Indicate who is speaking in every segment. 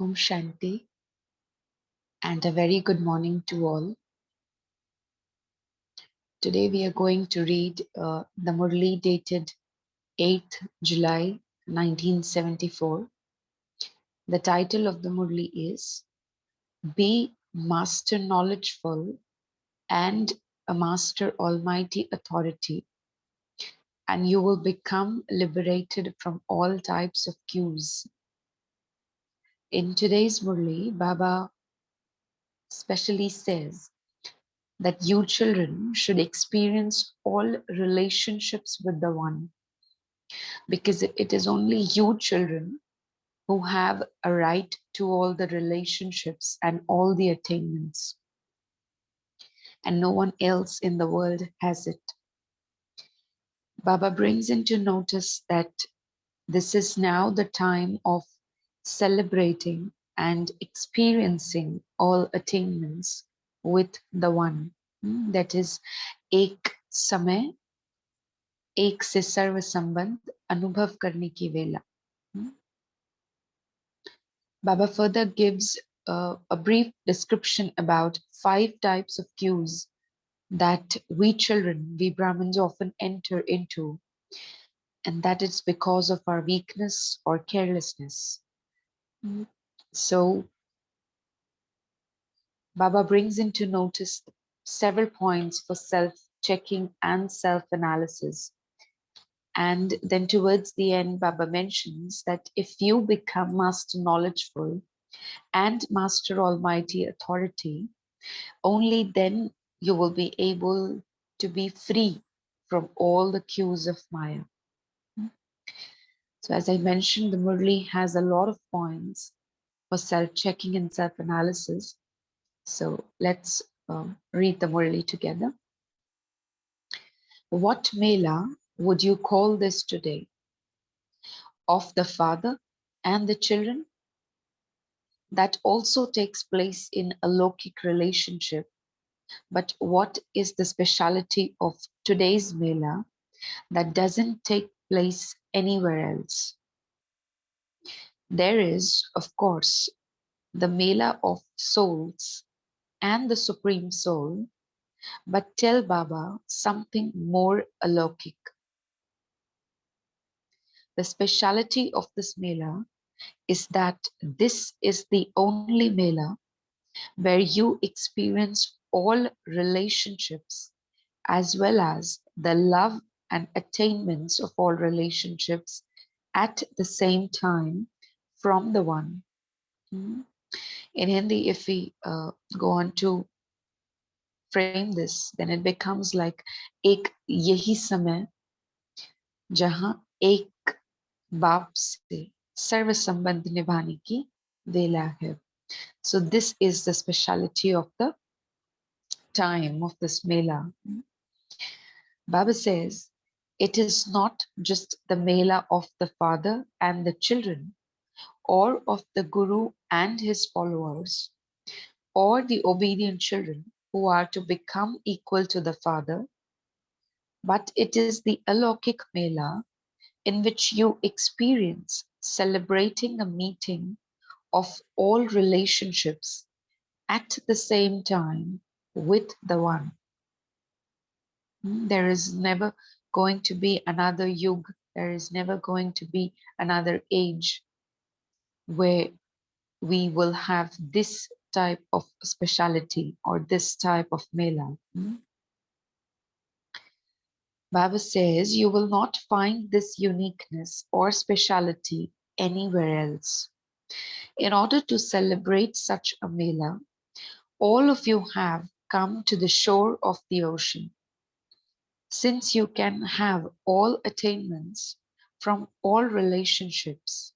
Speaker 1: Om Shanti and a very good morning to all. Today we are going to read the Murli dated 8th July 1974. The title of the Murli is Be Master Knowledgeful and a Master Almighty Authority, and you will become liberated from all types of cues. In today's Murli, Baba specially says that you children should experience all relationships with the One, because it is only you children who have a right to all the relationships and all the attainments, and no one else in the world has it. Baba brings into notice that this is now the time of celebrating and experiencing all attainments with the One. That is, एक समय एक से सर्व संबंध अनुभव करने की वेला. Baba further gives a brief description about 5 types of cues that we children, we Brahmins, often enter into, and that is because of our weakness or carelessness. So Baba brings into notice several points for self-checking and self-analysis. And then towards the end, Baba mentions that if you become Master Knowledgeful and Master Almighty Authority, only then you will be able to be free from all the cues of Maya. So as I mentioned, the Murli has a lot of points for self-checking and self-analysis. So let's read the Murli together. What Mela would you call this today? Of the father and the children? That also takes place in a Lokik relationship. But what is the speciality of today's Mela that doesn't take place anywhere else? There is, of course, the Mela of souls and the Supreme Soul, but tell Baba something more alokik. The speciality of this Mela is that this is the only Mela where you experience all relationships as well as the love and attainments of all relationships at the same time from the One. In Hindi, if we go on to frame this, then it becomes like एक यही समय जहां एक बाप से सर्व संबंध निभाने की वेला है. So this is the speciality of the time of this Mela. Baba says, it is not just the Mela of the father and the children, or of the Guru and his followers, or the obedient children who are to become equal to the father, but it is the Alokik Mela in which you experience celebrating a meeting of all relationships at the same time with the One. There is never going to be another yug, there is never going to be another age where we will have this type of speciality or this type of Mela. Baba says you will not find this uniqueness or speciality anywhere else. In order to celebrate such a Mela, all of you have come to the shore of the ocean. Since you can have all attainments from all relationships,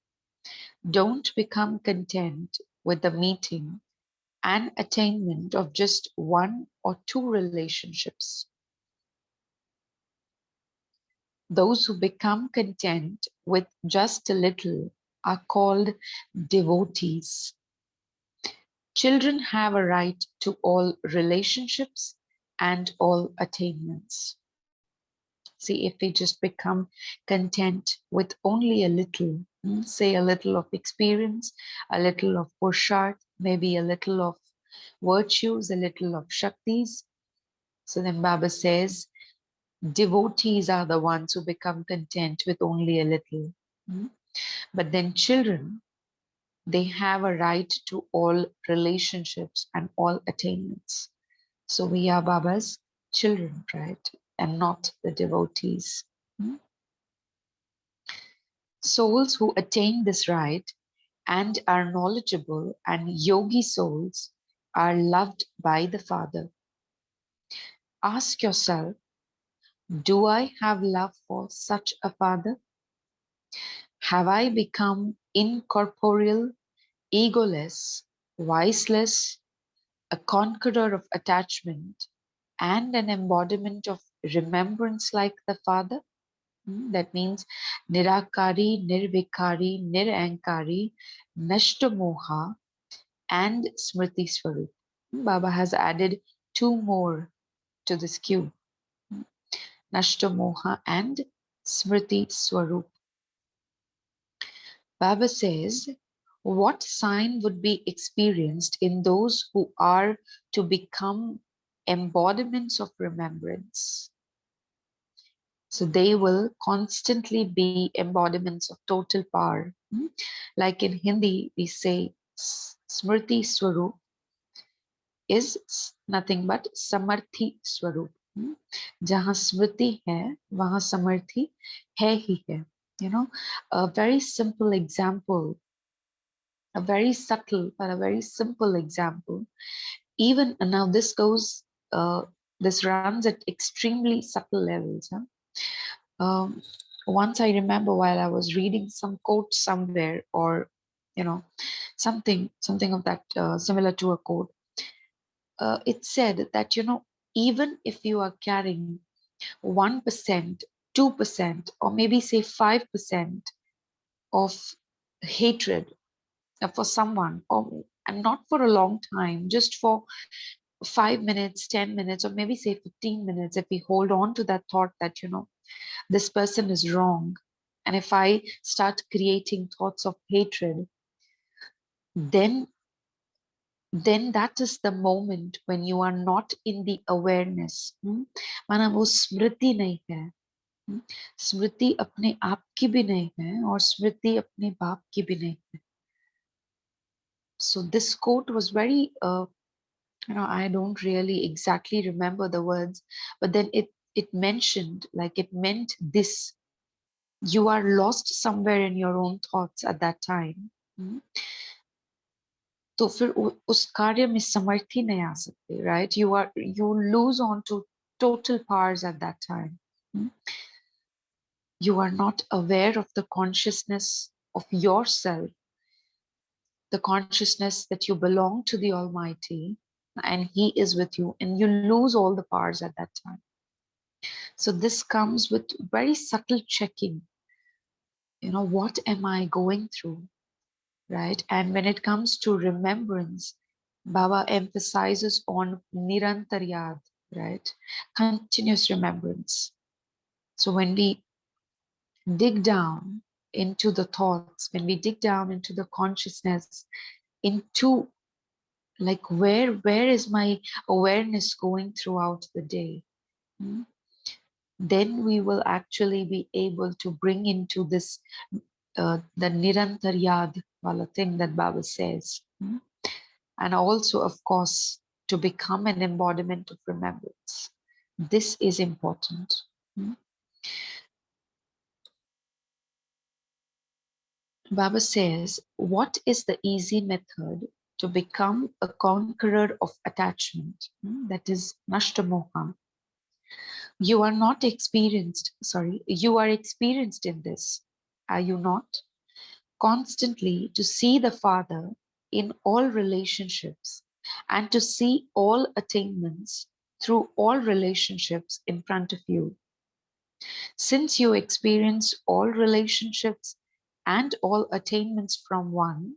Speaker 1: don't become content with the meeting and attainment of just 1 or 2 relationships. Those who become content with just a little are called devotees. Children have a right to all relationships and all attainments. See, if we just become content with only a little, Say a little of experience, a little of purushart, maybe a little of virtues, a little of shaktis. So then Baba says, devotees are the ones who become content with only a little. But then children, they have a right to all relationships and all attainments. So we are Baba's children, right? And not the devotees. Souls who attain this right and are knowledgeable and yogi souls are loved by the Father. Ask yourself, do I have love for such a Father? Have I become incorporeal, egoless, viceless, a conqueror of attachment, and an embodiment of remembrance like the Father? That means Nirakari, Nirvikari, Nirankari, Nashtamoha, and Smriti Swarup. Baba has added two more to this queue, Nashtamoha and Smriti Swarup. Baba says, what sign would be experienced in those who are to become embodiments of remembrance? So they will constantly be embodiments of total power. Like in Hindi, we say Smriti Swarup is nothing but Samarthi Swarup. जहाँ स्मृति है वहाँ समर्थी है ही है. You know, a very simple example, a very subtle but a very simple example. Even now, this runs at extremely subtle levels. Um, Once I remember while I was reading some quote somewhere, or you know, something of that similar to a quote. It said that even if you are carrying 1%, 2%, or maybe say 5% of hatred for someone, or and not for a long time, just for 5 minutes, 10 minutes, or maybe say 15 minutes, if we hold on to that thought that this person is wrong, and if I start creating thoughts of hatred, then that is the moment when you are not in the awareness. माना वो स्मृति नहीं है. स्मृति अपने आप की भी नहीं है और स्मृति अपने बाप की भी नहीं है. So this quote was very I don't really exactly remember the words, but then it mentioned, like, it meant this: you are lost somewhere in your own thoughts at that time. तो फिर उस कार्य में समर्थी नहीं आ सकते, right? You lose on to total powers at that time. You are not aware of the consciousness of yourself, the consciousness that you belong to the Almighty and He is with you, and you lose all the powers at that time. So this comes with very subtle checking. What am I going through, right? And when it comes to remembrance, Baba emphasizes on Nirantaryad, right? Continuous remembrance. So when we dig down into the thoughts, when we dig down into the consciousness, into like where is my awareness going throughout the day, then we will actually be able to bring into this the Nirantaryad wala thing that Baba says. And also, of course, to become an embodiment of remembrance. This is important. Baba says, what is the easy method to become a conqueror of attachment? That is Nashtamoha. You are not experienced, you are experienced in this, are you not? Constantly to see the Father in all relationships and to see all attainments through all relationships in front of you. Since you experience all relationships and all attainments from one,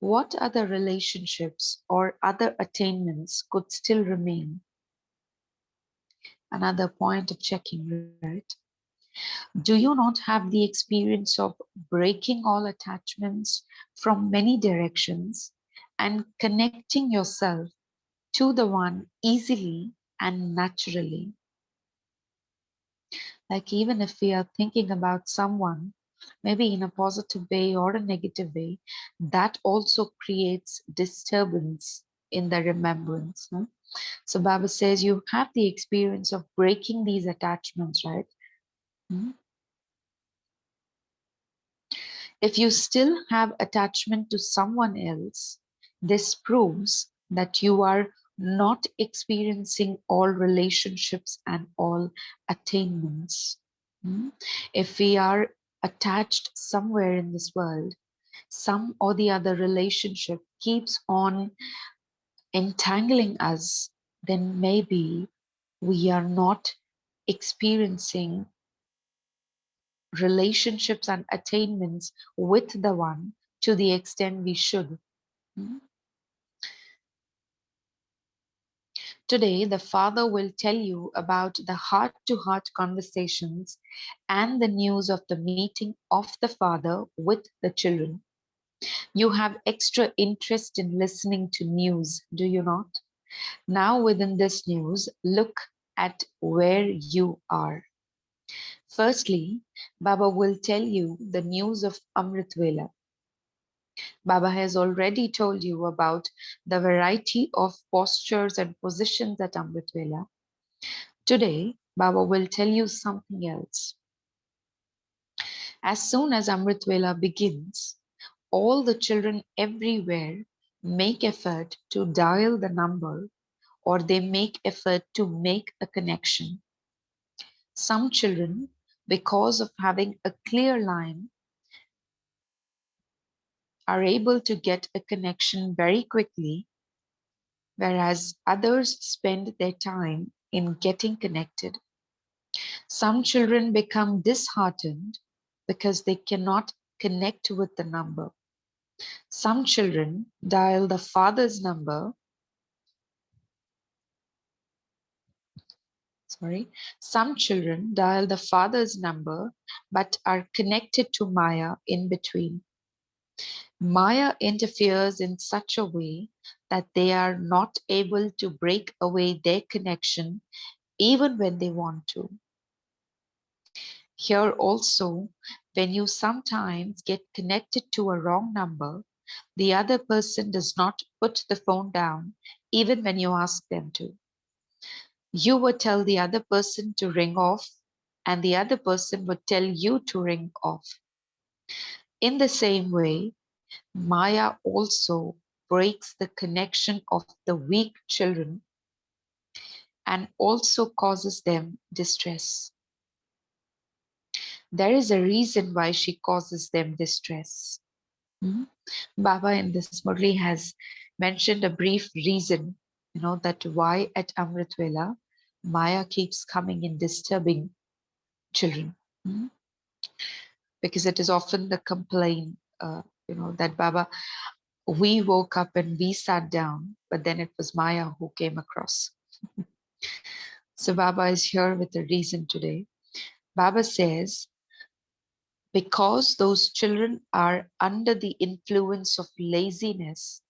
Speaker 1: what other relationships or other attainments could still remain? Another point of checking, right? Do you not have the experience of breaking all attachments from many directions and connecting yourself to the one easily and naturally? Like, even if we are thinking about someone, maybe in a positive way or a negative way, that also creates disturbance in the remembrance. No? So Baba says you have the experience of breaking these attachments, right? Hmm? If you still have attachment to someone else, this proves that you are not experiencing all relationships and all attainments. Hmm? If we are attached somewhere in this world, some or the other relationship keeps on entangling us, then maybe we are not experiencing relationships and attainments with the one to the extent we should. Hmm? Today, the Father will tell you about the heart to heart conversations and the news of the meeting of the Father with the children. You have extra interest in listening to news, do you not? Now, within this news, look at where you are. Firstly, Baba will tell you the news of Amrit Vela. Baba has already told you about the variety of postures and positions at Amrit Vela. Today, Baba will tell you something else. As soon as Amrit Vela begins, all the children everywhere make effort to dial the number, or they make effort to make a connection. Some children, because of having a clear line, are able to get a connection very quickly, whereas others spend their time in getting connected. Some children become disheartened because they cannot connect with the number. Some children dial the father's number, sorry, some children dial the father's number but are connected to Maya in between. Maya interferes in such a way that they are not able to break away their connection even when they want to. Here also, when you sometimes get connected to a wrong number, the other person does not put the phone down even when you ask them to. You would tell the other person to ring off, and the other person would tell you to ring off. In the same way, Maya also breaks the connection of the weak children and also causes them distress. There is a reason why she causes them distress. Mhm. Baba in this Murli has mentioned a brief reason, that why at Amrit Vela, Maya keeps coming and disturbing children. Mhm. Because it is often the complaint, that Baba, we woke up and we sat down, but then it was Maya who came across. So Baba is here with a reason today. Baba says, because those children are under the influence of laziness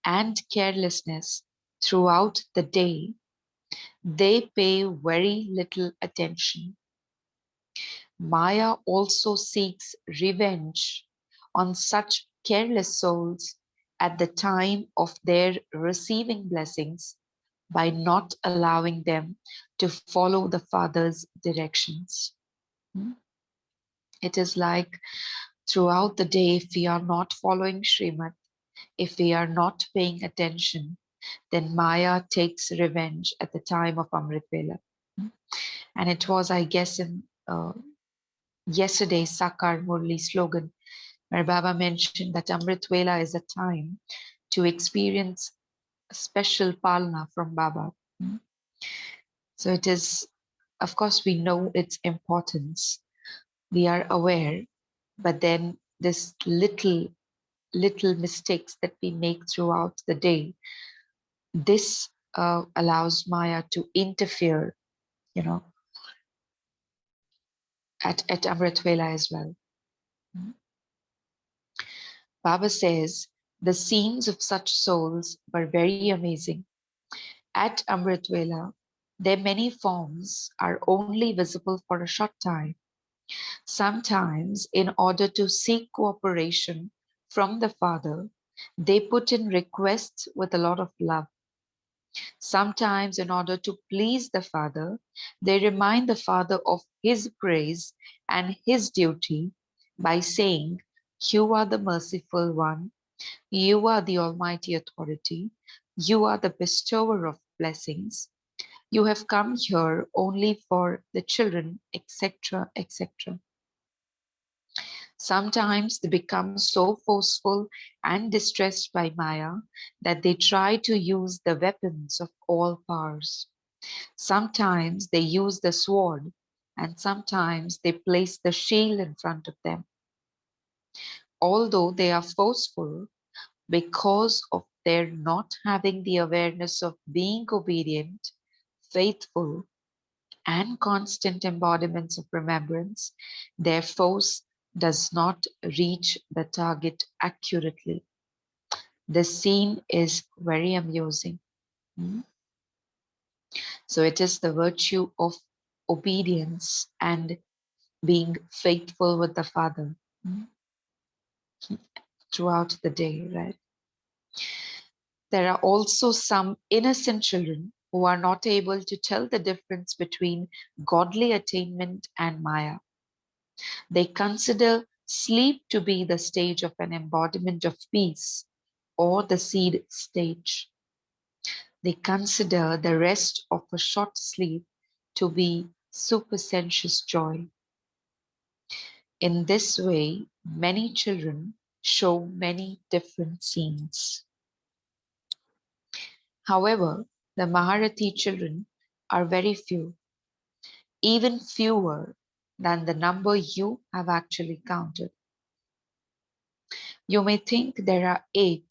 Speaker 1: and carelessness throughout the day, they pay very little attention. Maya also seeks revenge on such careless souls at the time of their receiving blessings by not allowing them to follow the Father's directions. Hmm? It is like throughout the day, if we are not following Srimad, if we are not paying attention, then Maya takes revenge at the time of Amrit Vela. And it was, I guess, in yesterday's Sakar Murli slogan, where Baba mentioned that Amrit Vela is a time to experience a special palna from Baba. So it is, of course, we know its importance. We are aware, but then this little mistakes that we make throughout the day, this allows Maya to interfere, you know, at Amrit Vela as well. Baba says the scenes of such souls were very amazing. At Amrit Vela, their many forms are only visible for a short time. Sometimes, in order to seek cooperation from the Father, they put in requests with a lot of love. Sometimes, in order to please the Father, they remind the Father of His praise and His duty by saying, "You are the merciful one, you are the Almighty Authority, you are the bestower of blessings, you have come here only for the children," etc., etc. Sometimes they become so forceful and distressed by Maya that they try to use the weapons of all powers. Sometimes they use the sword, and sometimes they place the shield in front of them. Although they are forceful, because of their not having the awareness of being obedient, faithful, and constant embodiments of remembrance, their force does not reach the target accurately. The scene is very amusing. So it is the virtue of obedience and being faithful with the Father throughout the day, right? There are also some innocent children who are not able to tell the difference between godly attainment and Maya. They consider sleep to be the stage of an embodiment of peace or the seed stage. They consider the rest of a short sleep to be supersensuous joy. In this way, many children show many different scenes. However, the Maharati children are very few, even fewer than the number you have actually counted. You may think there are 8,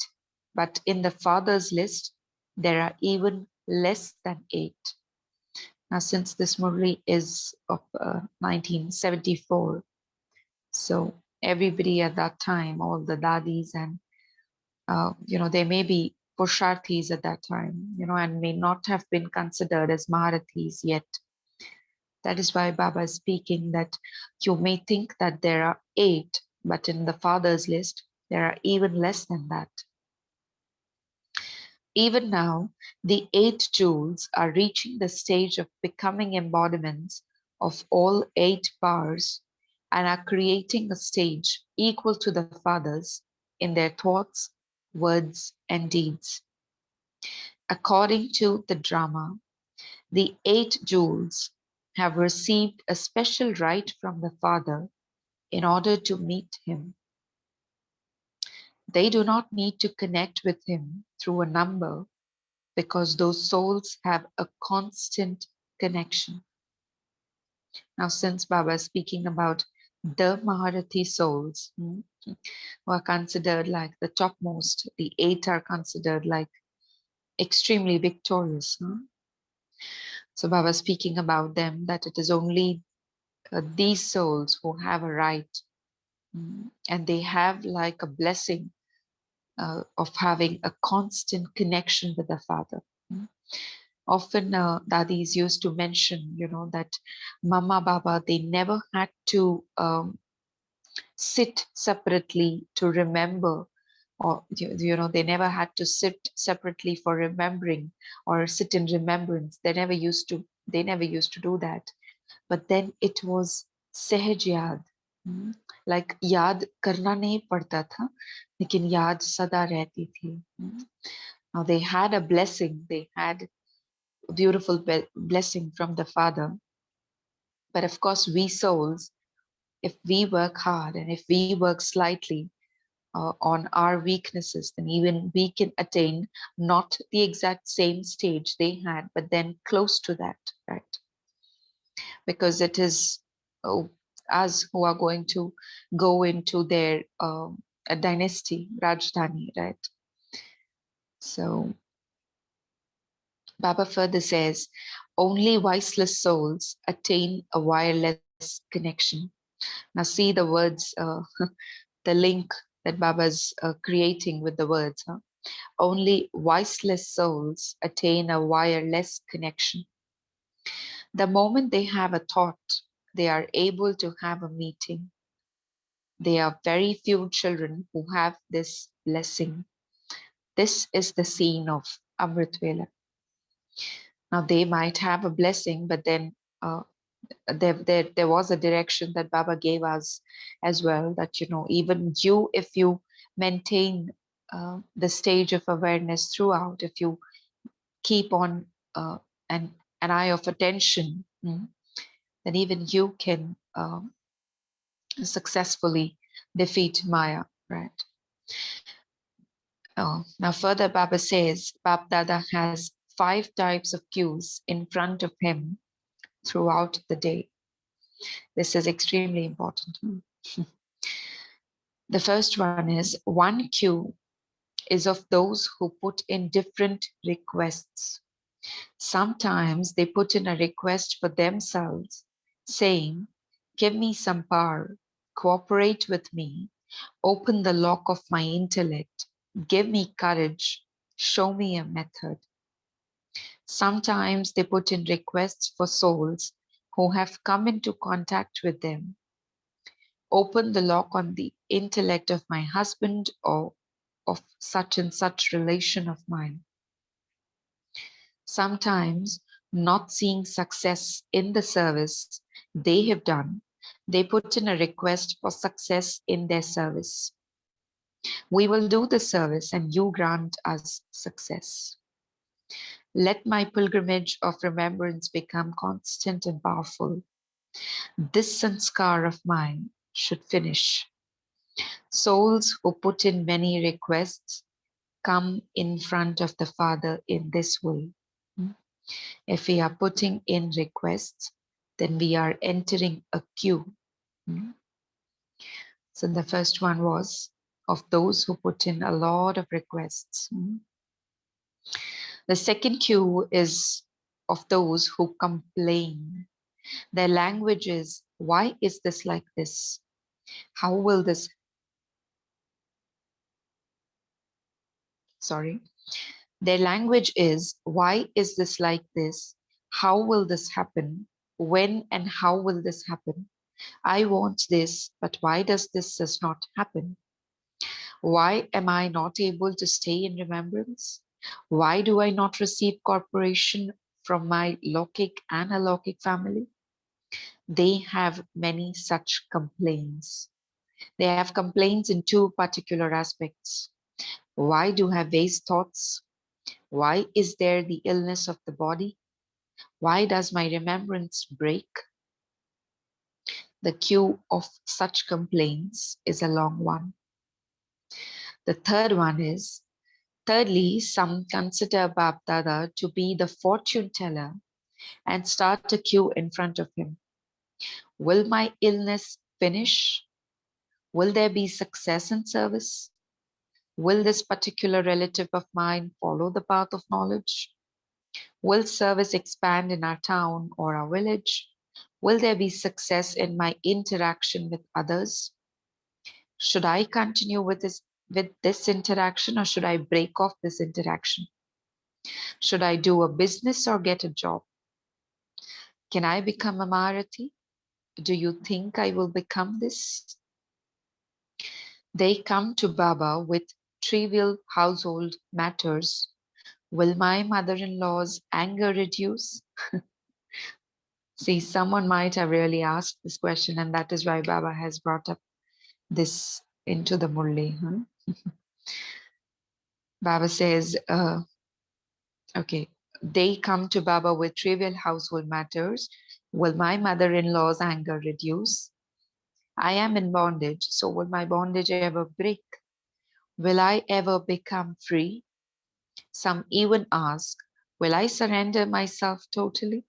Speaker 1: but in the Father's list, there are even less than 8. Now, since this Murli is of 1974, so everybody at that time, all the dadis and, they may be Purusharthis at that time, and may not have been considered as Maharathis yet. That is why Baba is speaking that you may think that there are 8, but in the Father's list, there are even less than that. Even now, the 8 jewels are reaching the stage of becoming embodiments of all 8 powers and are creating a stage equal to the Father's in their thoughts, words, and deeds. According to the drama, the 8 jewels have received a special right from the Father in order to meet Him. They do not need to connect with Him through a number because those souls have a constant connection. Now, since Baba is speaking about the Maharathi souls who are considered like the topmost, the 8 are considered like extremely victorious. So Baba is speaking about them, that it is only these souls who have a right and they have like a blessing of having a constant connection with the Father. Often dadis used to mention, that Mama Baba, they never had to sit separately to remember, or they never had to sit separately for remembering or sit in remembrance. They never used to do that. But then it was सहज याद, like याद करना नहीं पड़ता था, लेकिन याद सदा रहती थी. Now they had a blessing, they had a beautiful blessing from the Father. But of course, we souls, if we work hard and if we work slightly on our weaknesses, then even we can attain not the exact same stage they had, but then close to that, right? Because it is us who are going to go into their a dynasty, Rajdhani, right? So Baba further says, only wiseless souls attain a wireless less connection. Now see the words, the link that Baba's creating with the words. Huh? Only voiceless souls attain a wireless connection. The moment they have a thought, they are able to have a meeting. There are very few children who have this blessing. This is the scene of Amrit Vela. Now they might have a blessing, but then there was a direction that Baba gave us as well, that, even you, if you maintain the stage of awareness throughout, if you keep on an eye of attention, then even you can successfully defeat Maya, right? Now further Baba says, Bab Dada has 5 types of cues in front of him throughout the day. This is extremely important. The first one is, one cue is of those who put in different requests. Sometimes they put in a request for themselves, saying, give me some power, cooperate with me, open the lock of my intellect, give me courage, show me a method. Sometimes they put in requests for souls who have come into contact with them. Open the lock on the intellect of my husband or of such and such relation of mine. Sometimes, not seeing success in the service they have done, they put in a request for success in their service. We will do the service and you grant us success. Let my pilgrimage of remembrance become constant and powerful. This sanskar of mine should finish. Souls who put in many requests come in front of the Father in this way. If we are putting in requests, then we are entering a queue. So the first one was of those who put in a lot of requests. The second queue is of those who complain. Their language is, why is this like this? How will this? Their language is, why is this like this? How will this happen? When and how will this happen? I want this, but why does not happen? Why am I not able to stay in remembrance? Why do I not receive corporation from my Lokik and Alokik family? They have many such complaints. They have complaints in 2 particular aspects. Why do I have waste thoughts? Why is there the illness of the body? Why does my remembrance break? The queue of such complaints is a long one. The third one is, thirdly, some consider Bab Dada to be the fortune teller and start a queue in front of him. Will my illness finish? Will there be success in service? Will this particular relative of mine follow the path of knowledge? Will service expand in our town or our village? Will there be success in my interaction with others? Should I continue with this interaction, or should I break off this interaction? Should I do a business or get a job? Can I become a Marathi? Do you think I will become this? They come to Baba with trivial household matters. Will my mother-in-law's anger reduce? See, someone might have really asked this question, and that is why Baba has brought up this into the Murli. Baba says, okay, they come to Baba with trivial household matters. Will my mother-in-law's anger reduce? I am in bondage, so will my bondage ever break? Will I ever become free? Some even ask, will I surrender myself totally?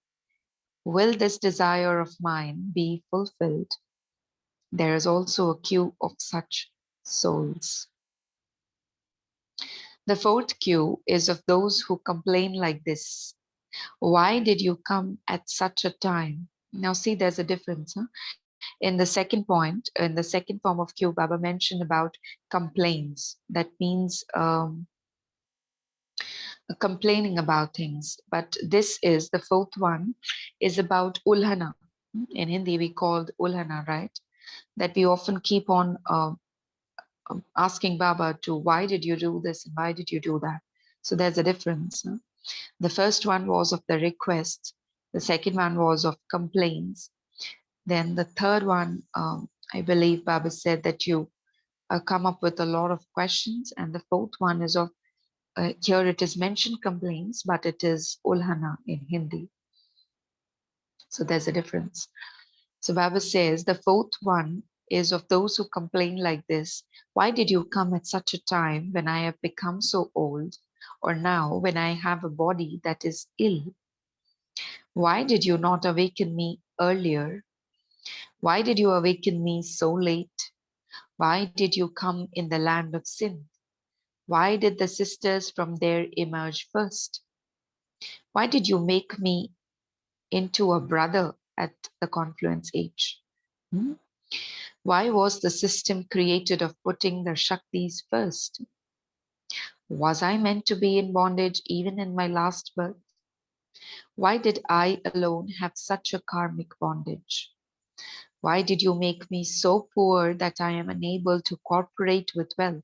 Speaker 1: Will this desire of mine be fulfilled? There is also a queue of such souls. The fourth queue is of those who complain like this. Why did you come at such a time? Now see, there's a difference. Huh? In the second point, in the second form of queue, Baba mentioned about complaints. That means complaining about things. But this is the fourth one, is about ulhana. In Hindi, we called ulhana, right? That we often keep on asking Baba to, why did you do this and why did you do that? So there's a difference. Huh? The first one was of the requests. The second one was of complaints. Then the third one, I believe Baba said that you come up with a lot of questions. And the fourth one is of, here it is mentioned complaints, but it is ulhana in Hindi. So there's a difference. So Baba says the fourth one is of those who complain like this. Why did you come at such a time when I have become so old, or now when I have a body that is ill? Why did you not awaken me earlier? Why did you awaken me so late? Why did you come in the land of sin? Why did the sisters from there emerge first? Why did you make me into a brother at the confluence age? Hmm? Why was the system created of putting the Shaktis first? Was I meant to be in bondage even in my last birth? Why did I alone have such a karmic bondage? Why did you make me so poor that I am unable to cooperate with wealth?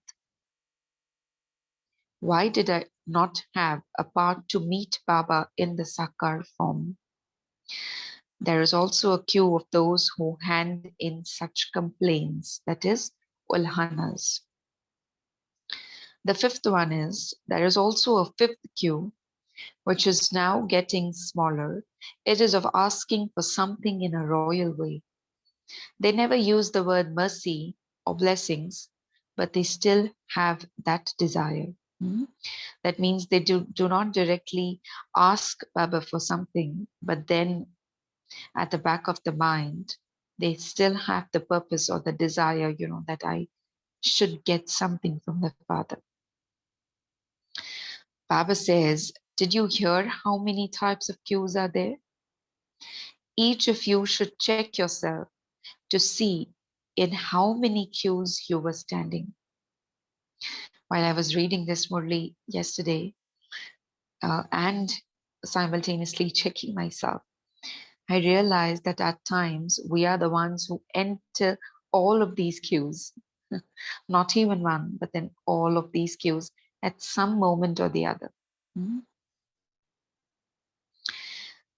Speaker 1: Why did I not have a path to meet Baba in the Sakar form? There is also a queue of those who hand in such complaints, that is, ulhanas. The fifth one is, there is also a fifth queue, which is now getting smaller. It is of asking for something in a royal way. They never use the word mercy or blessings, but they still have that desire. Hmm? That means they do not directly ask Baba for something, but then at the back of the mind, they still have the purpose or the desire, that I should get something from the Father. Baba says, did you hear how many types of cues are there? Each of you should check yourself to see in how many queues you were standing. While I was reading this Murli yesterday and simultaneously checking myself, I realized that at times we are the ones who enter all of these queues, not even one, but then all of these queues at some moment or the other. Hmm?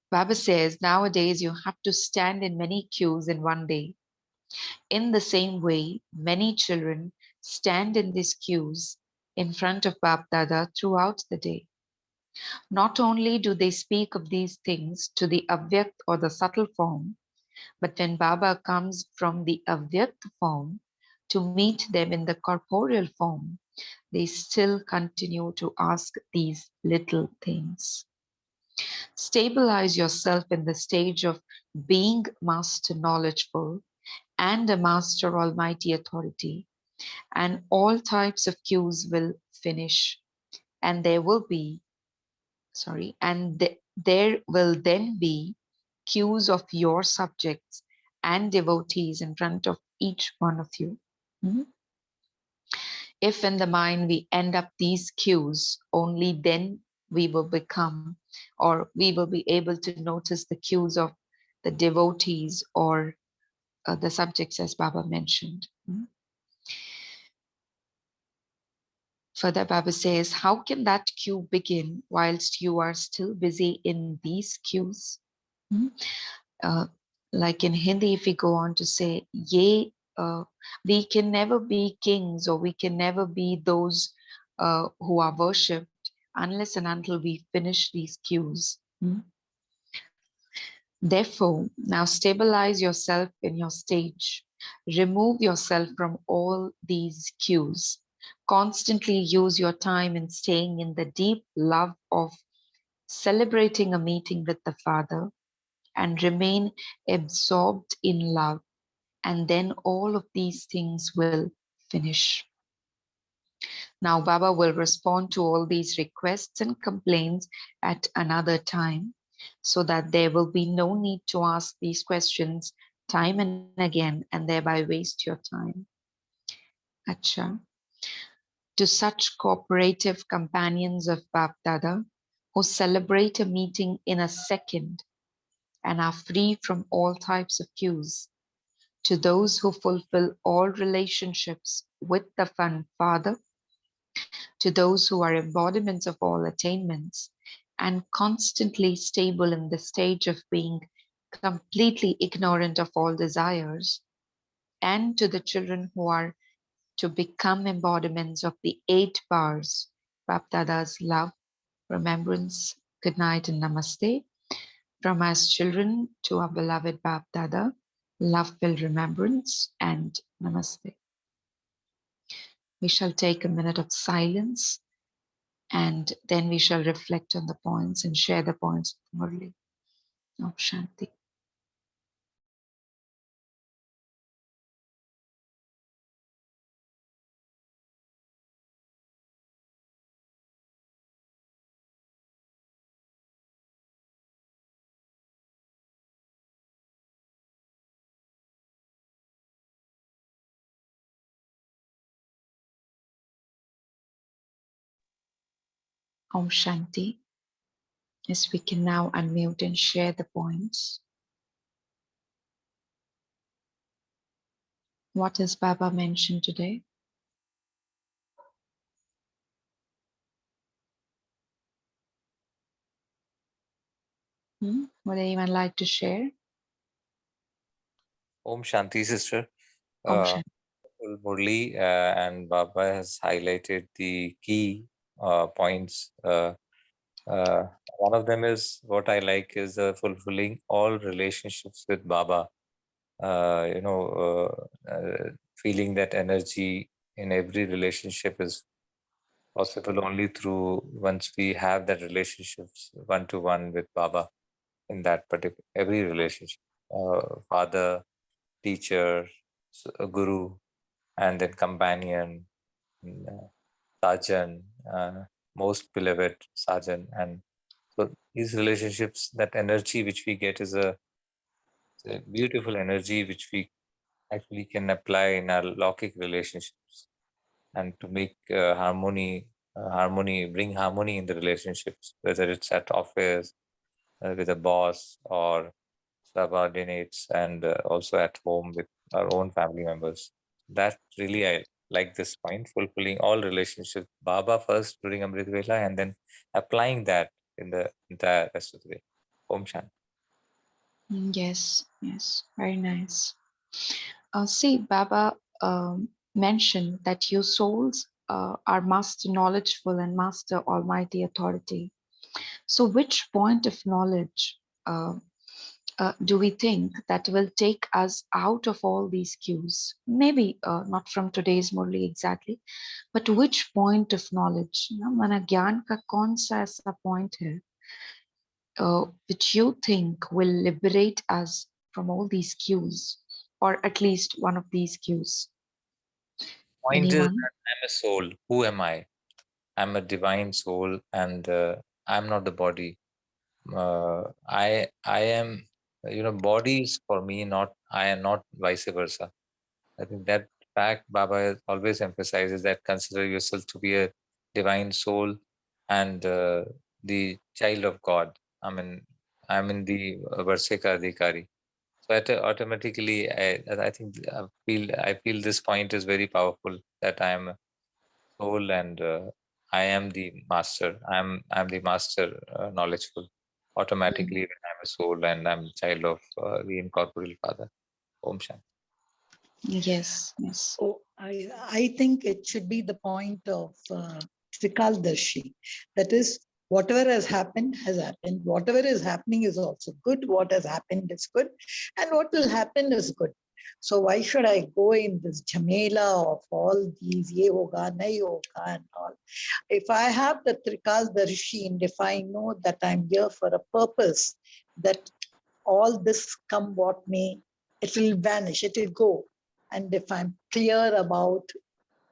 Speaker 1: Baba says nowadays you have to stand in many queues in one day. In the same way, many children stand in these queues in front of Bab Dada throughout the day. Not only do they speak of these things to the Avyakt or the subtle form, but when Baba comes from the Avyakt form to meet them in the corporeal form, they still continue to ask these little things. Stabilize yourself in the stage of being master knowledgeful and a master almighty authority, and all types of cues will finish, and there will be, there will then be queues of your subjects and devotees in front of each one of you. Hmm? If in the mind we end up these cues, only then we will become, or we will be able to notice the cues of the devotees or the subjects, as Baba mentioned. Hmm? Further, Baba says, how can that queue begin whilst you are still busy in these queues? Hmm? Uh, like in Hindi, if we go on to say, ye, we can never be kings or we can never be those who are worshipped unless and until we finish these queues. Hmm? Therefore, now stabilize yourself in your stage. Remove yourself from all these cues. Constantly use your time in staying in the deep love of celebrating a meeting with the Father, and remain absorbed in love. And then all of these things will finish. Now, Baba will respond to all these requests and complaints at another time. so that there will be no need to ask these questions time and again and thereby waste your time. Acha. To such cooperative companions of Bap Dada who celebrate a meeting in a second and are free from all types of cues, to those who fulfill all relationships with the Father, to those who are embodiments of all attainments and constantly stable in the stage of being completely ignorant of all desires, and to the children who are to become embodiments of the 8 bars, Bapdada's love, remembrance, good night, and namaste. From as children to our beloved Bapdada, love-filled remembrance and namaste. We shall take a minute of silence and then we shall reflect on the points and share the points with Murli. Om Shanti. Om Shanti. Yes, we can now unmute and share the points. What has Baba mentioned today? Would anyone like to share?
Speaker 2: Om Shanti, sister.
Speaker 1: Om Shanti.
Speaker 2: Murli and Baba has highlighted the key points. One of them is what I like is fulfilling all relationships with Baba. Feeling that energy in every relationship is possible only through once we have that relationships one-to-one with Baba in that particular every relationship, father, teacher, guru, and then companion, Sajan, most beloved Sajan. And so these relationships, that energy which we get is a beautiful energy which we actually can apply in our Lokik relationships and to make bring harmony in the relationships, whether it's at office, with a boss or subordinates, and also at home with our own family members. That really I like this point, fulfilling all relationships. Baba first during Amrit Vela and then applying that in the entire rest of the day. Om Shanti.
Speaker 1: Yes, yes, very nice. See, Baba mentioned that your souls are master knowledgeful and master almighty authority. So, which point of knowledge do we think that will take us out of all these cues? Maybe not from today's Murli exactly, but which point of knowledge? Mana gyan ka kaun sa aisa point hai which you think will liberate us from all these cues, or at least one of these cues?
Speaker 2: Point is
Speaker 1: Anyone?
Speaker 2: that I'm a soul. Who am I? I'm a divine soul, and I'm not the body. I am, bodies for me, not I am not vice versa. I think that fact Baba always emphasizes that consider yourself to be a divine soul and the child of God. I mean, I'm in the Varseka Adhikari. So automatically, I think I feel this point is very powerful that I am a soul and I am the master. I'm the master knowledgeful. Automatically, when I'm a soul and I'm a child of the incorporeal Father. Om Shanti.
Speaker 1: Yes, yes.
Speaker 3: Oh, I think it should be the point of Trikaldarshi. That is, whatever has happened has happened. Whatever is happening is also good. What has happened is good. And what will happen is good. So why should I go in this jhamela of all these ye hoga, nahi hoga and all? If I have the Trikaldarshi and if I know that I'm here for a purpose, that all this come what may, it will vanish, it will go. And if I'm clear about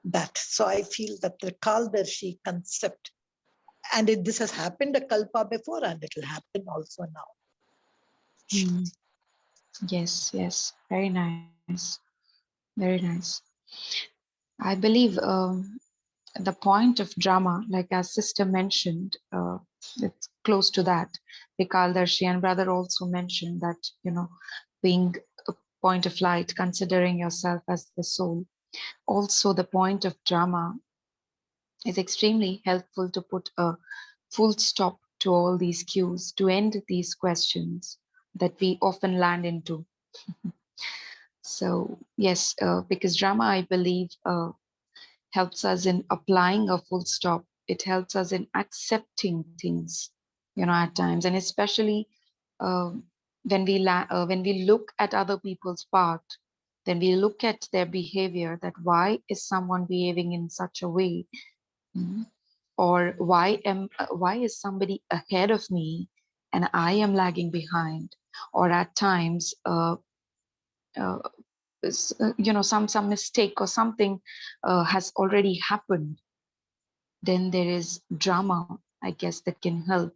Speaker 3: that, so I feel that the Kaldarshi concept And this has happened a kalpa before, and it will happen also now.
Speaker 1: Mm. Yes, yes. Very nice. Very nice. I believe the point of drama, like as sister mentioned, it's close to that. Vikaldarshi and brother also mentioned that, being a point of light, considering yourself as the soul. Also, the point of drama is extremely helpful to put a full stop to all these cues, to end these questions that we often land into. So, yes, because drama, I believe, helps us in applying a full stop. It helps us in accepting things, at times, and especially uh, when we look at other people's part, then we look at their behavior. That why is someone behaving in such a way, mm, or why is somebody ahead of me and I am lagging behind, or at times, uh, some mistake or something has already happened, then there is drama, I guess, that can help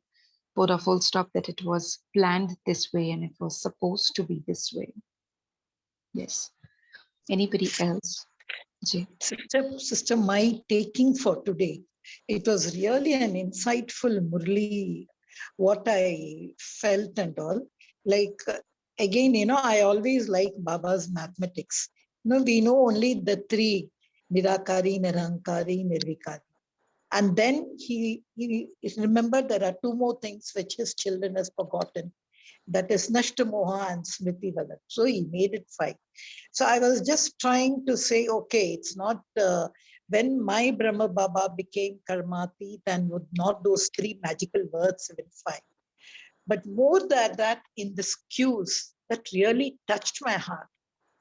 Speaker 1: put a full stop that it was planned this way and it was supposed to be this way. Yes. Anybody else? Jay?
Speaker 3: Sister, my taking for today, it was really an insightful Murli, what I felt and all. Like, again, I always like Baba's mathematics. We know only the three, Nirakari, Nirankari, Nirvikari. And then he remembered there are two more things which his children has forgotten. That is Nashta Moha and Smriti Valat. So he made it 5. So I was just trying to say, okay, it's not when my Brahma Baba became Karmati, then would not those 3 magical words will 5. But more than that, in the cues that really touched my heart.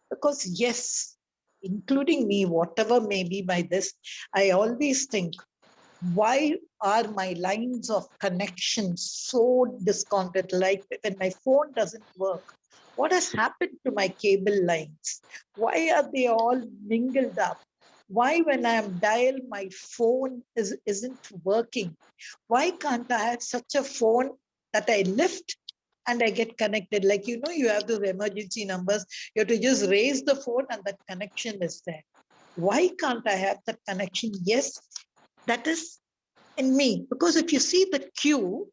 Speaker 3: Because yes, including me, whatever may be by this, I always think, why are my lines of connection so discounted? Like when my phone doesn't work, what has happened to my cable lines? Why are they all mingled up? Why when I'm dial, my phone isn't working? Why can't I have such a phone that I lift and I get connected? Like, you have those emergency numbers. You have to just raise the phone and that connection is there. Why can't I have that connection? Yes, that is in me. Because if you see the cue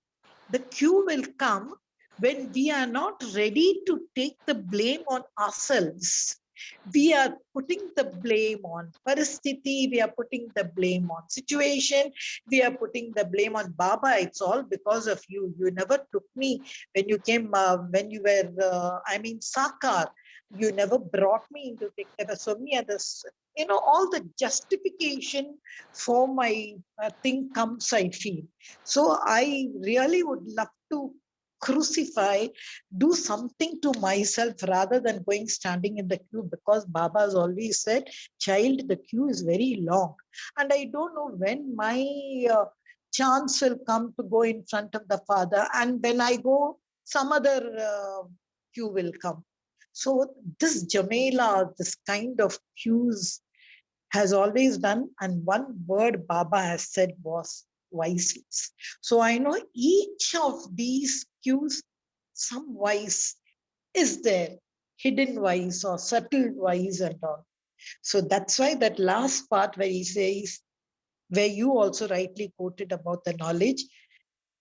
Speaker 3: will come when we are not ready to take the blame on ourselves. We are putting the blame on Paristiti, we are putting the blame on situation, we are putting the blame on Baba. It's all because of you. You never took me when you came, when you were, Sakar. You never brought me into take care of so many others. All the justification for my thing comes, I feel. So I really would love to crucify, do something to myself rather than going standing in the queue, because Baba has always said, child, the queue is very long. And I don't know when my chance will come to go in front of the Father. And when I go, some other queue will come. So this Jamela, this kind of cues has always done. And one word Baba has said was vices. So I know each of these cues, some vice is there, hidden vice or subtle vice and all. So that's why that last part where he says, where you also rightly quoted about the knowledge,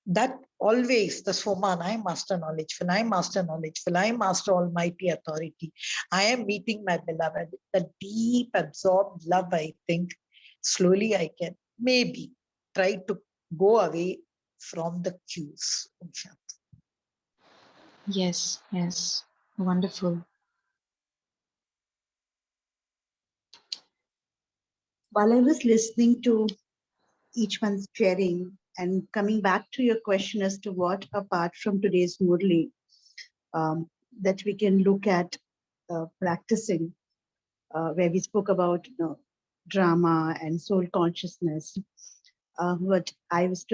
Speaker 3: that always the Soman, I master knowledge, when I master knowledge, when I master almighty authority, I am meeting my beloved. The deep absorbed love, I think, slowly I can maybe try to go away from the cues.
Speaker 1: Yes, yes. Wonderful.
Speaker 4: While I was listening to each one's sharing and coming back to your question as to what, apart from today's Murli, that we can look at practicing, where we spoke about drama and soul consciousness. What I was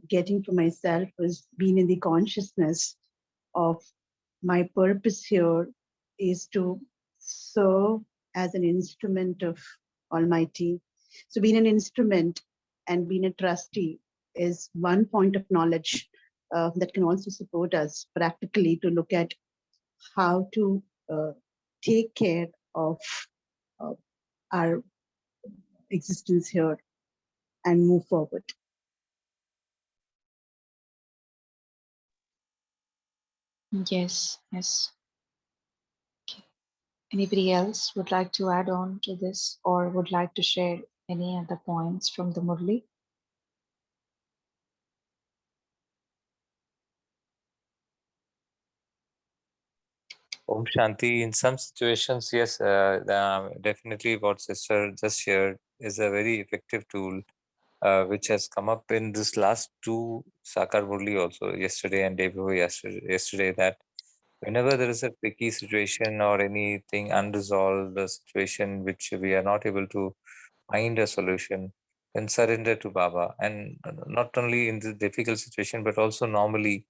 Speaker 4: getting for myself was being in the consciousness of my purpose here is to serve as an instrument of Almighty. So being an instrument and being a trustee is one point of knowledge that can also support us practically to look at how to take care of uh, our existence here and move forward.
Speaker 1: Yes, yes. Okay. Anybody else would like to add on to this or would like to share any other points from the Murli?
Speaker 2: Om Shanti. In some situations, yes, definitely what sister just shared is a very effective tool, which has come up in this last two Sakar Murli also, yesterday and day before yesterday, that whenever there is a tricky situation or anything unresolved, a situation which we are not able to find a solution, then surrender to Baba. And not only in the difficult situation, but also normally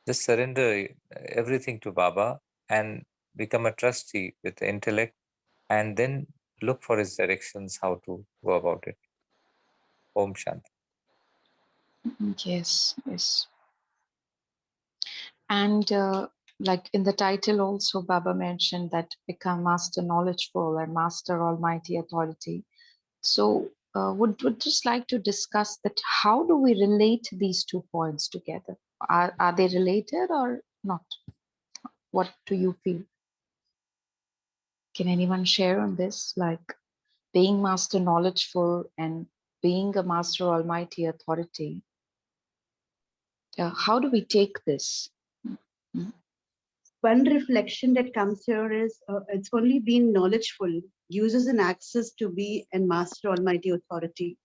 Speaker 2: just surrender everything to Baba and become a trustee with the intellect, and then look for his directions how to go about it. Om Shanti.
Speaker 1: Yes, yes. And like in the title also, Baba mentioned that become master knowledgeful and master almighty authority. So would just like to discuss that how do we relate these two points together? Are they related or not? What do you feel? Can anyone share on this? Like being master knowledgeful and being a master almighty authority. How do we take this? Mm.
Speaker 4: One reflection that comes here is it's only being knowledgeful, uses an access to be and master almighty authority.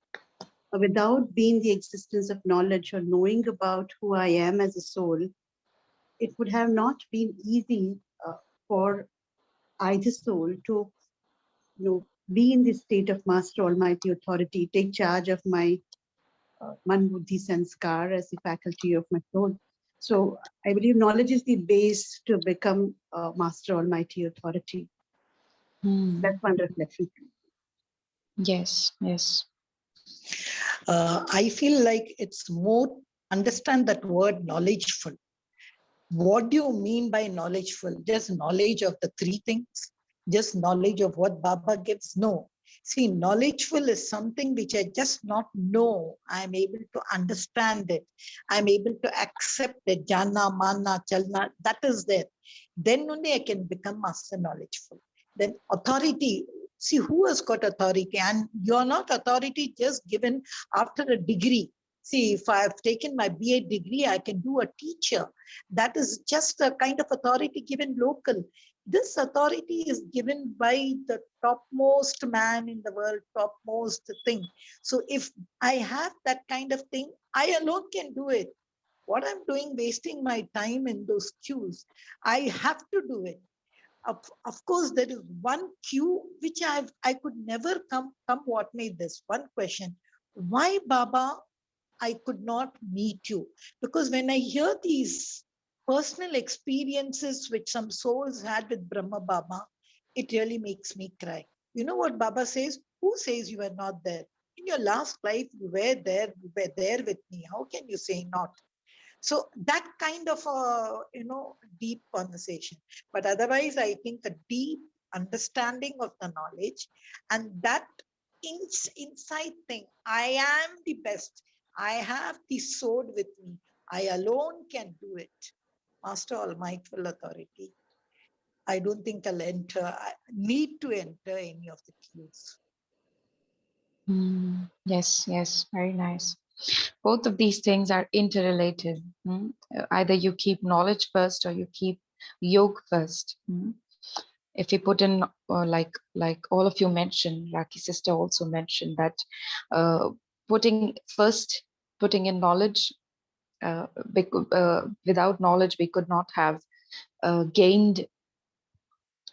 Speaker 4: Without being the existence of knowledge or knowing about who I am as a soul, it would have not been easy for either soul to be in this state of master almighty authority, take charge of my man, buddhi, sanskar as the faculty of my soul. So I believe knowledge is the base to become a master almighty authority. That's one reflection.
Speaker 1: Yes, yes.
Speaker 3: I feel like it's more understand that word knowledgeful. What do you mean by knowledgeful? Just knowledge of the three things? Just knowledge of what Baba gives? No. See, knowledgeful is something which I just not know. I'm able to understand it. I'm able to accept it. Jana, mana, chalna, that is there. Then only I can become master knowledgeful. Then authority. See, who has got authority? And you're not authority just given after a degree. See, if I've taken my BA degree, I can do a teacher. That is just a kind of authority given local. This authority is given by the topmost man in the world, topmost thing. So if I have that kind of thing, I alone can do it. What I'm doing, wasting my time in those queues, I have to do it. Of course, there is one queue which I could never come what made this one question. Why, Baba, I could not meet you? Because when I hear these personal experiences which some souls had with Brahma Baba, it really makes me cry. You know what Baba says? Who says you were not there? In your last life, you were there with me. How can you say not? So that kind of a deep conversation. But otherwise, I think a deep understanding of the knowledge and that inside thing, I am the best. I have the sword with me. I alone can do it. Master Almighty Authority. I don't think I'll enter. I need to enter any of the queues.
Speaker 1: Yes, yes, very nice. Both of these things are interrelated. Either you keep knowledge first or you keep yoga first. If you put in, like all of you mentioned, Raki sister also mentioned that putting in knowledge, without knowledge we could not have gained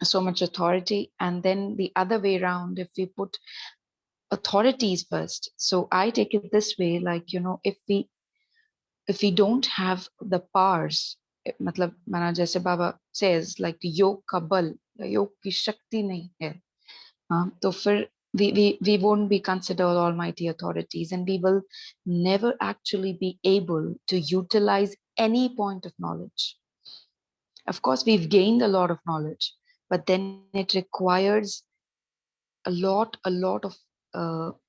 Speaker 1: so much authority. And then the other way around, if we put authorities first, so I take it this way, like if we don't have the powers, मतलब माना जैसे बाबा says like योग का बल, योग की शक्ति नहीं है, हाँ, तो फिर we won't be considered almighty authorities, and we will never actually be able to utilize any point of knowledge. Of course, we've gained a lot of knowledge, but then it requires a lot of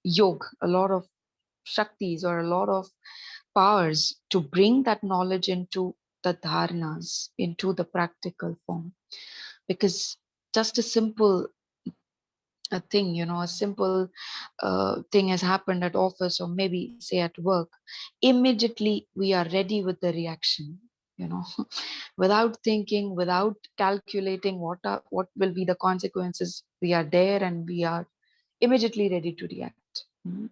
Speaker 1: yoga, a lot of shaktis, or a lot of powers to bring that knowledge into the dharnas, into the practical form. Because just a simple a thing, a simple thing has happened at office, or maybe say at work, immediately we are ready with the reaction, you know, without thinking, without calculating what will be the consequences. We are there and we are immediately ready to react. Mhm.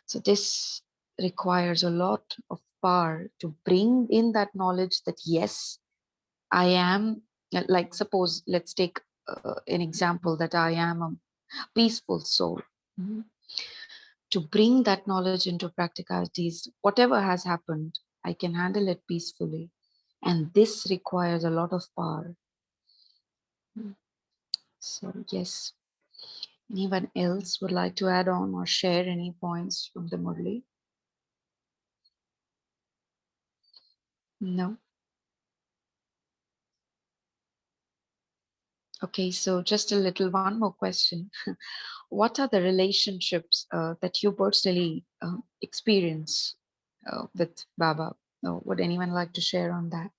Speaker 1: So this requires a lot of power to bring in that knowledge that yes, I am, like, suppose, let's take an example, that I am a peaceful soul. Mhm. To bring that knowledge into practicalities, whatever has happened, I can handle it peacefully. And this requires a lot of power. Mhm. So, yes. Anyone else would like to add on or share any points from the Murli? No? Okay, so just a little one more question. What are the relationships that you personally experience with Baba? Would anyone like to share on that?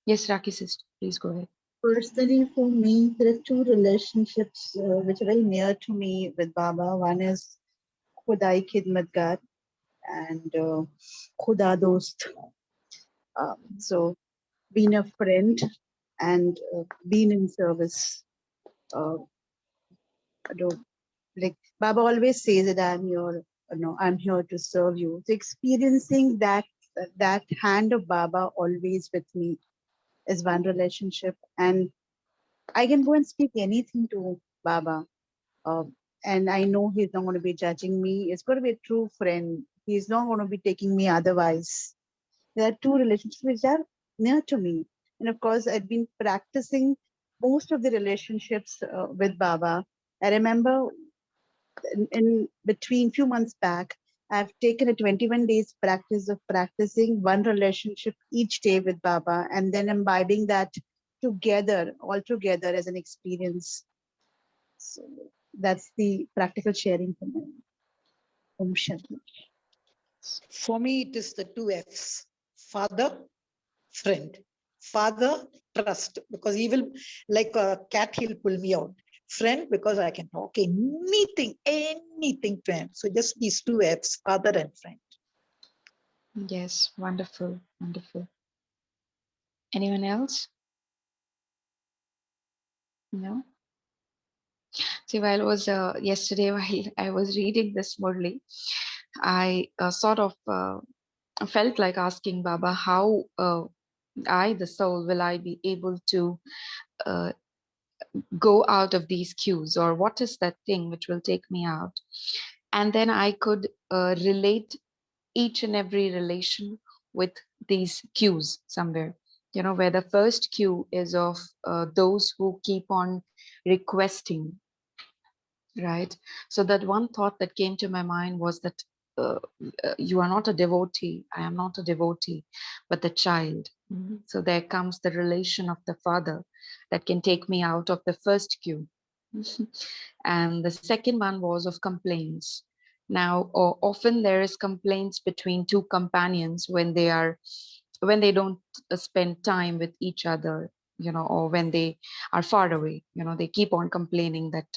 Speaker 1: Yes, Raki sister, please go ahead.
Speaker 4: Personally, for me, there are two relationships which are very near to me with Baba. One is Khudai Khidmatgar and Khuda Dost. So, being a friend and being in service. Uh, like Baba always says that I'm your, I'm here to serve you. So experiencing that hand of Baba always with me is one relationship, and I can go and speak anything to Baba, uh, and I know he's not going to be judging me. It's going to be a true friend. He's not going to be taking me otherwise. There are two relationships which are near to me, and of course, I've been practicing most of the relationships with Baba. I remember in between few months back, I've taken a 21 days practice of practicing one relationship each day with Baba and then imbibing that together, all together as an experience. So that's the practical sharing for me. Om Shanti.
Speaker 3: For me, it is the two F's: father, friend. Father, trust, because he will, like a cat, he'll pull me out. Friend, because I can talk anything to him. So just these two F's, father and friend.
Speaker 1: Yes, wonderful, wonderful. Anyone else? No? See, while it was yesterday, while I was reading this Murli, I sort of felt like asking Baba, how I, the soul, will I be able to uh, go out of these cues, or what is that thing which will take me out? And then I could relate each and every relation with these cues somewhere, where the first cue is of those who keep on requesting, right? So that one thought that came to my mind was that uh, you are not a devotee, I am not a devotee, but the child. Mhm. So there comes the relation of the father that can take me out of the first cue. And the second one was of complaints. Now, often there is complaints between two companions when they don't spend time with each other, or when they are far away. They keep on complaining that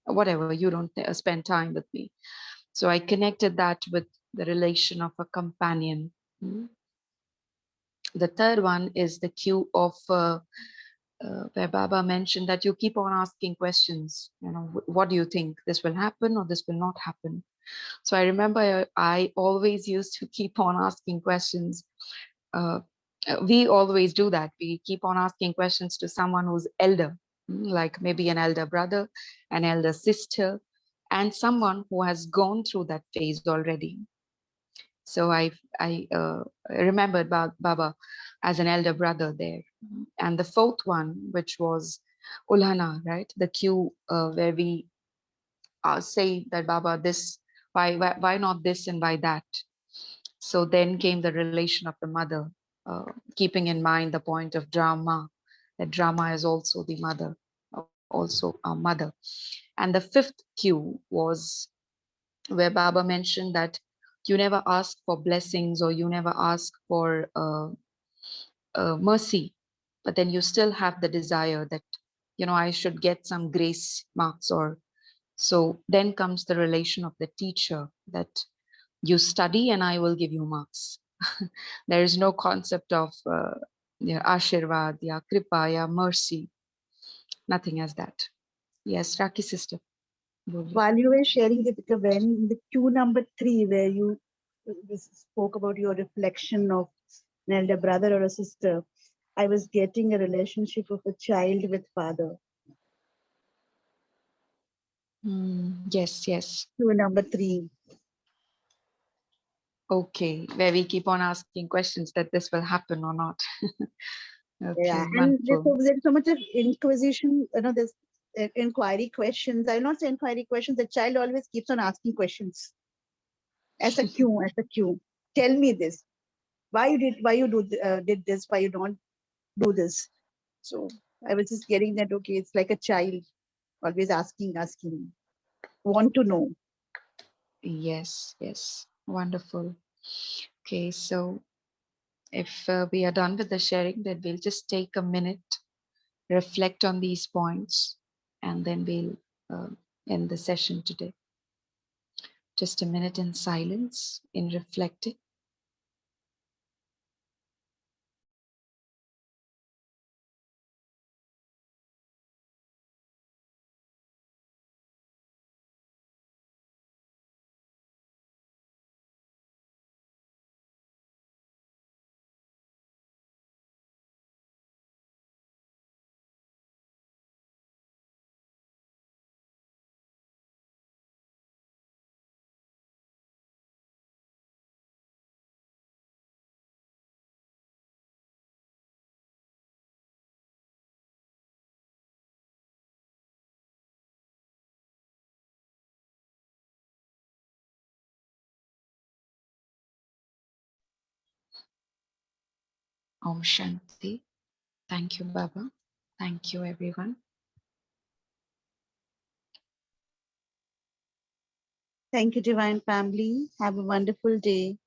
Speaker 1: whatever, you don't spend time with me. So I connected that with the relation of a companion. Mm. The third one is the cue of where Baba mentioned that you keep on asking questions. What do you think? This will happen or this will not happen? So I remember I always used to keep on asking questions. Uh, we always do that. We keep on asking questions to someone who's elder, like maybe an elder brother, an elder sister, and someone who has gone through that phase already. So I remembered Baba as an elder brother there. And the fourth one, which was Ulhana, right? The cue where we say that Baba, this, why not this and why that? So then came the relation of the mother, keeping in mind the point of drama, that drama is also the mother, also a mother. And the fifth cue was where Baba mentioned that you never ask for blessings or you never ask for mercy, but then you still have the desire that, I should get some grace marks. Or so then comes the relation of the teacher, that you study and I will give you marks. There is no concept of ashirvad, ya kripa, ya mercy, nothing as that. Yes, Raki sister. Boliye.
Speaker 4: While you were sharing the when the cue number 3, where you spoke about your reflection of an elder brother or a sister, I was getting a relationship of a child with father.
Speaker 1: Yes, yes.
Speaker 4: Cue number 3.
Speaker 1: Okay, where we keep on asking questions that this will happen or not.
Speaker 4: Yeah,
Speaker 1: Okay,
Speaker 4: and
Speaker 1: wonderful.
Speaker 4: there's so much of inquisition, there's inquiry questions. I'll not say inquiry questions. The child always keeps on asking questions as a cue, as a cue. Tell me this. Why you did this? Why you don't do this? So I was just getting that, okay, it's like a child always asking, want to know.
Speaker 1: Yes, yes, wonderful. Okay, so if we are done with the sharing, then we'll just take a minute, reflect on these points, and then we'll end the session today. Just a minute in silence, in reflecting. Om Shanti. Thank you, Baba. Thank you, everyone.
Speaker 4: Thank you, Divine Family. Have a wonderful day.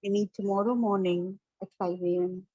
Speaker 4: We meet tomorrow morning at 5 a.m.